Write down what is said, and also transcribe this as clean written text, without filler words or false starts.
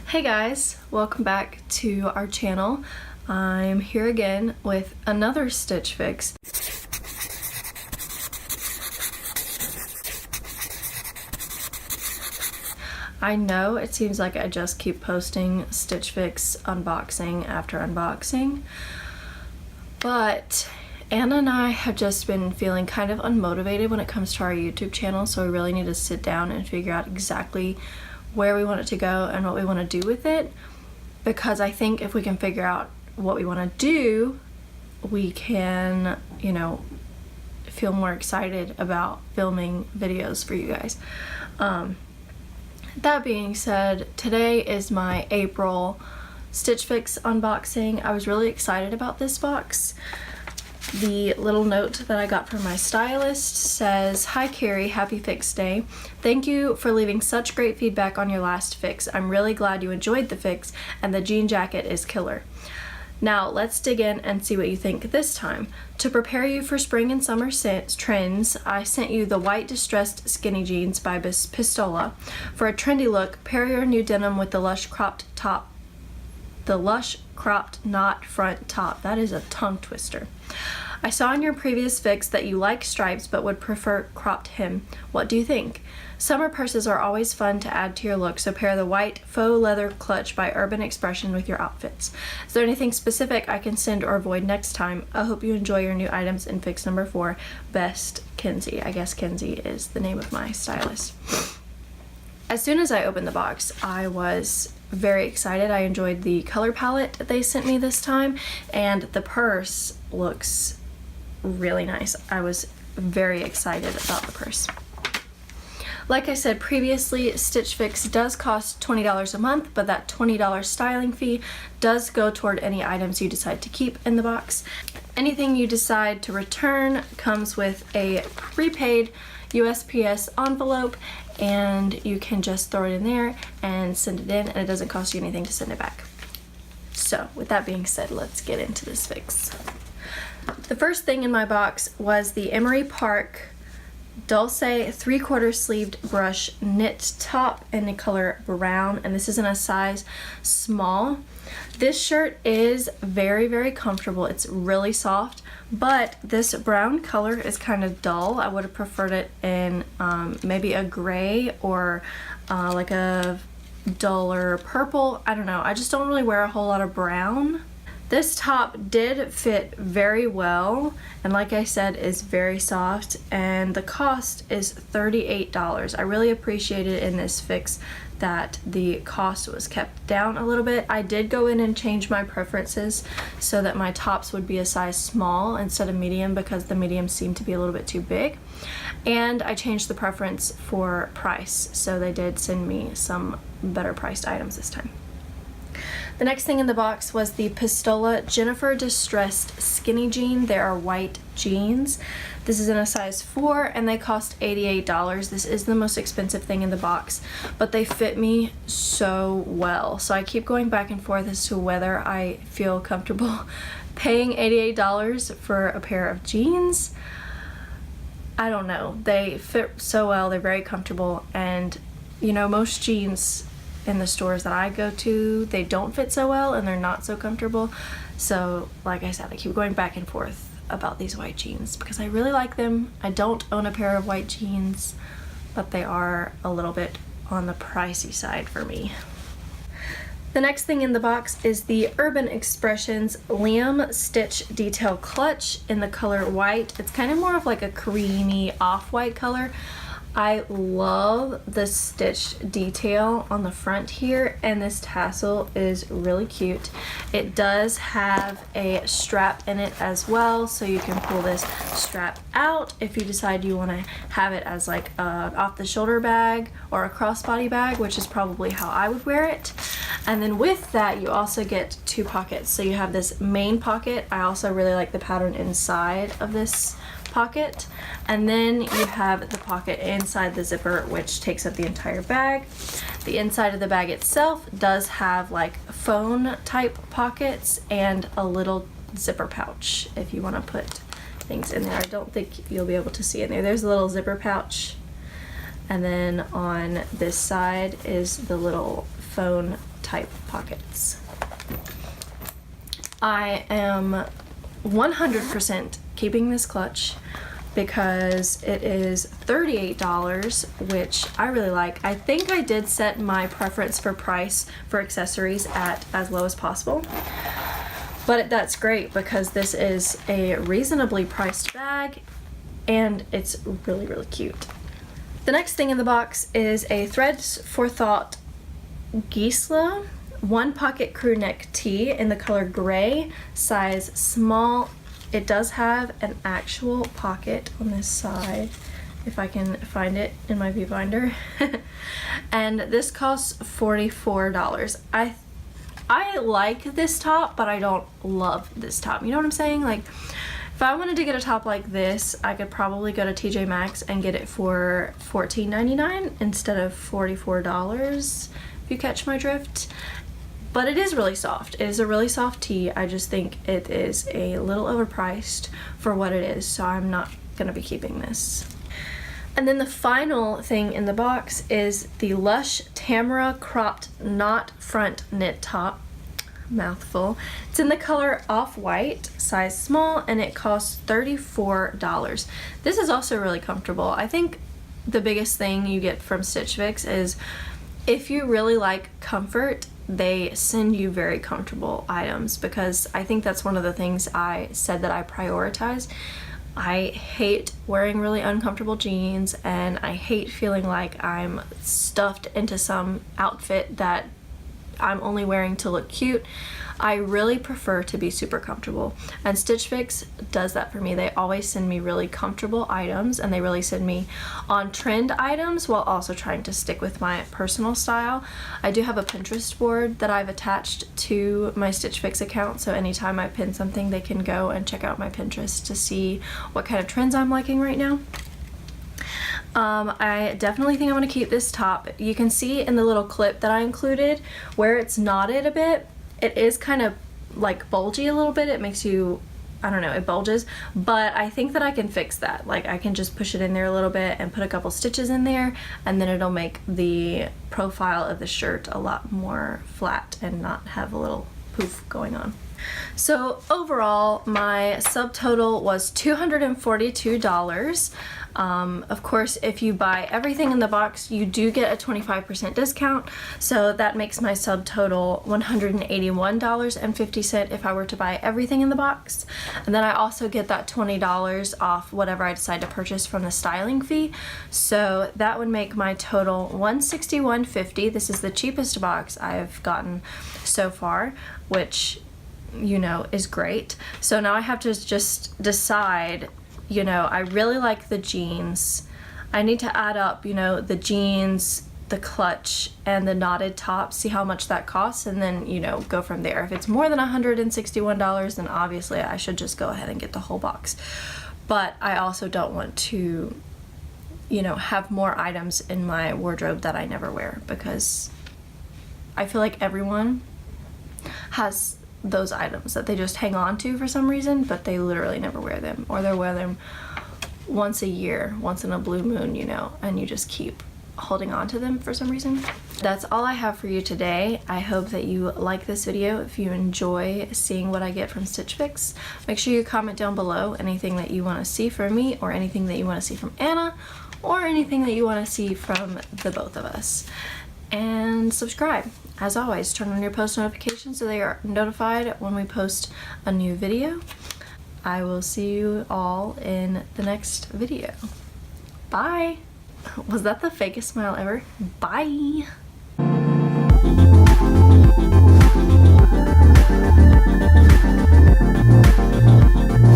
Hey guys, welcome back to our channel. I'm here again with another Stitch Fix. I know it seems like I just keep posting Stitch Fix unboxing after unboxing, but Anna and I have just been feeling kind of unmotivated when it comes to our YouTube channel, so we really need to sit down and figure out exactly where we want it to go and what we want to do with it, because I think if we can figure out what we want to do, we can, feel more excited about filming videos for you guys. That being said, today is my April Stitch Fix unboxing. I was really excited about this box. The little note that I got from my stylist says, "Hi Carrie, happy fix day. Thank you for leaving such great feedback on your last fix. I'm really glad you enjoyed the fix and the jean jacket is killer. Now let's dig in and see what you think this time. To prepare you for spring and summer trends, I sent you the white distressed skinny jeans by Pistola. For a trendy look, pair your new denim with the lush cropped knot front top." That is a tongue twister. "I saw in your previous fix that you like stripes but would prefer cropped hem. What do you think? Summer purses are always fun to add to your look, so pair the white faux leather clutch by Urban Expression with your outfits. Is there anything specific I can send or avoid next time? I hope you enjoy your new items in fix number 4. Best, Kenzie." I guess Kenzie is the name of my stylist. As soon as I opened the box, I was very excited. I enjoyed the color palette they sent me this time, and the purse looks really nice. I was very excited about the purse. Like I said previously, Stitch Fix does cost $20 a month, but that $20 styling fee does go toward any items you decide to keep in the box. Anything you decide to return comes with a prepaid USPS envelope, and you can just throw it in there and send it in, and it doesn't cost you anything to send it back. So with that being said, let's get into this fix. The first thing in my box was the Emery Park Dulce 3/4 sleeved brush knit top in the color brown, and this is in a size small. This shirt is very, very comfortable. It's really soft, but this brown color is kind of dull. I would have preferred it in maybe a gray or like a duller purple. I don't know. I just don't really wear a whole lot of brown. This top did fit very well, and like I said, is very soft, and the cost is $38. I really appreciated in this fix that the cost was kept down a little bit. I did go in and change my preferences so that my tops would be a size small instead of medium, because the medium seemed to be a little bit too big. And I changed the preference for price, so they did send me some better priced items this time. The next thing in the box was the Pistola Jennifer Distressed Skinny Jean. They are white jeans. This is in a size 4, and they cost $88. This is the most expensive thing in the box, but they fit me so well. So I keep going back and forth as to whether I feel comfortable paying $88 for a pair of jeans. I don't know. They fit so well. They're very comfortable, and most jeans in the stores that I go to, they don't fit so well and they're not so comfortable. So like I said, I keep going back and forth about these white jeans because I really like them. I don't own a pair of white jeans, but they are a little bit on the pricey side for me. The next thing in the box is the Urban Expressions Liam Stitch Detail Clutch in the color white. It's kind of more of like a creamy off-white color. I love the stitch detail on the front here, and this tassel is really cute. It does have a strap in it as well, so you can pull this strap out if you decide you want to have it as like a off-the-shoulder bag or a crossbody bag, which is probably how I would wear it. And then with that, you also get 2 pockets. So you have this main pocket. I also really like the pattern inside of this pocket, and then you have the pocket inside the zipper, which takes up the entire bag. The inside of the bag itself does have like phone type pockets and a little zipper pouch if you want to put things in there. I don't think you'll be able to see in there. There's a little zipper pouch, and then on this side is the little phone type pockets. I am 100% keeping this clutch because it is $38, which I really like. I think I did set my preference for price for accessories at as low as possible, but that's great because this is a reasonably priced bag and it's really, really cute. The next thing in the box is a Threads for Thought Gisela one pocket crew neck tee in the color gray, size small. It does have an actual pocket on this side, if I can find it in my viewfinder. And this costs $44. I like this top, but I don't love this top. You know what I'm saying? Like, if I wanted to get a top like this, I could probably go to TJ Maxx and get it for $14.99 instead of $44, if you catch my drift. But it is really soft. It is a really soft tee. I just think it is a little overpriced for what it is, so I'm not gonna be keeping this. And then the final thing in the box is the Lush Tamara cropped knot front knit top. Mouthful. It's in the color off-white, size small, and it costs $34. This is also really comfortable. I think the biggest thing you get from Stitchfix is if you really like comfort, they send you very comfortable items, because I think that's one of the things I said that I prioritize. I hate wearing really uncomfortable jeans, and I hate feeling like I'm stuffed into some outfit that I'm only wearing to look cute. I really prefer to be super comfortable, and Stitch Fix does that for me. They always send me really comfortable items, and they really send me on trend items while also trying to stick with my personal style. I do have a Pinterest board that I've attached to my Stitch Fix account, so anytime I pin something, they can go and check out my Pinterest to see what kind of trends I'm liking right now. I definitely think I'm going to keep this top. You can see in the little clip that I included where it's knotted a bit. It is kind of like bulgy a little bit. It makes you, I don't know, it bulges, but I think that I can fix that. Like, I can just push it in there a little bit and put a couple stitches in there, and then it'll make the profile of the shirt a lot more flat and not have a little poof going on. So overall, my subtotal was $242. Of course, if you buy everything in the box, you do get a 25% discount, so that makes my subtotal $181.50 if I were to buy everything in the box. And then I also get that $20 off whatever I decide to purchase from the styling fee, so that would make my total $161.50. This is the cheapest box I've gotten so far, which, you know, is great. So now I have to just decide, you know, I really like the jeans. I need to add up, you know, the jeans, the clutch, and the knotted top, see how much that costs, and then, you know, go from there. If it's more than $161, then obviously I should just go ahead and get the whole box. But I also don't want to, you know, have more items in my wardrobe that I never wear, because I feel like everyone has those items that they just hang on to for some reason, but they literally never wear them, or they wear them once a year, once in a blue moon, you know, and you just keep holding on to them for some reason. That's all I have for you today. I hope that you like this video. If you enjoy seeing what I get from Stitch Fix, make sure you comment down below anything that you want to see from me, or anything that you want to see from Anna, or anything that you want to see from the both of us. And subscribe. As always, turn on your post notifications so they are notified when we post a new video. I will see you all in the next video. Bye! Was that the fakest smile ever? Bye!